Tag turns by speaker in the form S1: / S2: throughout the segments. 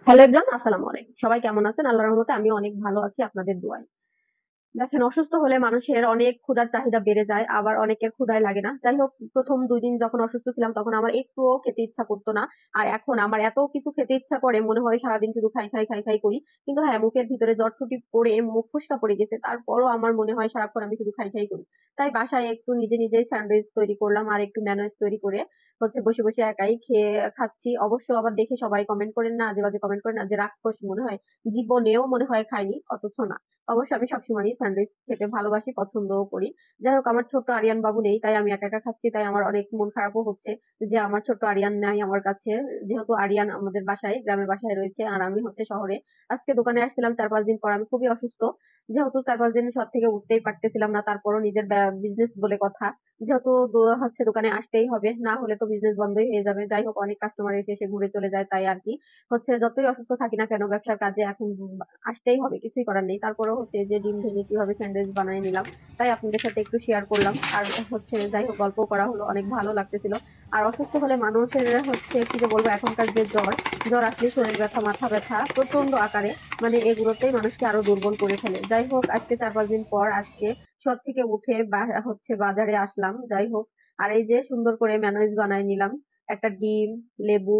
S1: Hello everyone, আসসালামু আলাইকুম। সবাই কেমন আছেন? আল্লাহর রহমতে আমি অনেক ভালো আছি আপনাদের দোয়ায়। দেখেন, অসুস্থ হলে মানুষের অনেক ক্ষুধার চাহিদা বেড়ে যায়, আবার অনেকের ক্ষুধাই লাগে না। যাই হোক, ১ম ২ দিন যখন অসুস্থ ছিলাম তখন আমার একটুও খেতে ইচ্ছা করত না। আর এখন আমার এত কিছু খেতে ইচ্ছা করে, মনে হয় সারাদিন শুধু খাই, খাই, খাই, খাই করি। কিন্তু হ্যাঁ, মুখের ভিতরে জটফুটি পড়ে মুখ ফুসকা পড়ে গেছে। তারপরও আমার মনে হয় সারাক্ষণ আমি শুধু খাই, খাই করি। তাই বাসায় একটু নিজেই স্যান্ডউইচ তৈরি করলাম আর একটু মেয়োনিজ তৈরি করে বসে একাই খেয়ে খাচ্ছি। অবশ্য আবার দেখে সবাই কমেন্ট করেন না, আজে-বাজে কমেন্ট করেন না যে রাক্ষস মনে হয়। জীবনেও মনে হয় খাইনি, অথচ না। অবশ্য আমি সবসময়ই স্যান্ডউইচ খেতে ভালোবাসি, পছন্দও করি। যাই হোক, আমার ছোট্ট আরিয়ান বাবু নেই, তাই আমি একা খাচ্ছি। তাই আমার অনেক মন খারাপও হচ্ছে যে আমার ছোট্ট আরিয়ান নাই আমার কাছে। যেহেতু আরিয়ান আমাদের বাসায়, গ্রামের বাসায় রয়েছে আর আমি হচ্ছে শহরে। আজকে দোকানে আসছিলাম ৪-৫ দিন পর। আমি খুবই অসুস্থ। যেহেতু ৪-৫ দিন শহর থেকে উঠতেই পারতেছিলাম না, তারপরও নিজের বিজনেস বলে কথা। যেহেতু হচ্ছে দোকানে আসতেই হবে, না হলে তো বিজনেস বন্ধই হয়ে যাবে। যাই হোক, অনেক কাস্টমার এসে ঘুরে চলে যায়, তাই আরকি। হচ্ছে যতই অসুস্থ থাকি না কেন, ব্যবসার কাজে এখন আসতেই হবে, কিছুই করার নেই। তারপরেও হচ্ছে যে ডিম ভেঙে কিভাবে স্যান্ডউইচ বানায় নিলাম, তাই আপনাদের সাথে একটু শেয়ার করলাম। আর হচ্ছে যাই হোক, গল্প করা হলো, অনেক ভালো লাগতেছিল। আর অসুস্থ হলে মানুষের হচ্ছে কি যে বলবো, এখনকার যে জ্বর আসলে শরীর ব্যথা, মাথা ব্যথা প্রচন্ড আকারে, মানে এগুলোতেই মানুষকে আরো দুর্বল করে ফেলে। যাই হোক, আজকে ৪-৫ দিন পর আজকে শহর থেকে উঠে হচ্ছে বাজারে আসলাম। যাই হোক, আর এই যে সুন্দর করে মেয়োনিজ বানায় নিলাম। একটা ডিম, লেবু,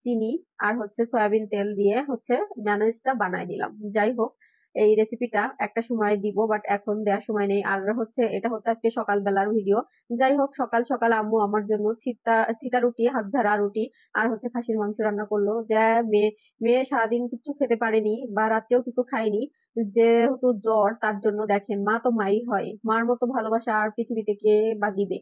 S1: চিনি আর হচ্ছে সয়াবিন তেল দিয়ে হচ্ছে মেয়োনিজটা বানায় নিলাম। যাই হোক, এই রেসিপিটা একটা সময় দিব, বাট এখন দেওয়ার সময় নেই। আর হচ্ছে এটা হচ্ছে আজকে সকালবেলার ভিডিও। যাই হোক, সকাল সকাল আম্মু আমার জন্য চিটা রুটি, হাত ঝাড়া রুটি আর হচ্ছে খাসির মাংস রান্না করলো। যে মেয়ে মেয়ে সারাদিন কিছু খেতে পারেনি বা রাত্রেও কিছু খায়নি, যেহেতু জ্বর, তার জন্য দেখেন, মা তো মাই হয়, মার মতো ভালোবাসা আর পৃথিবীতে কে বা দিবে।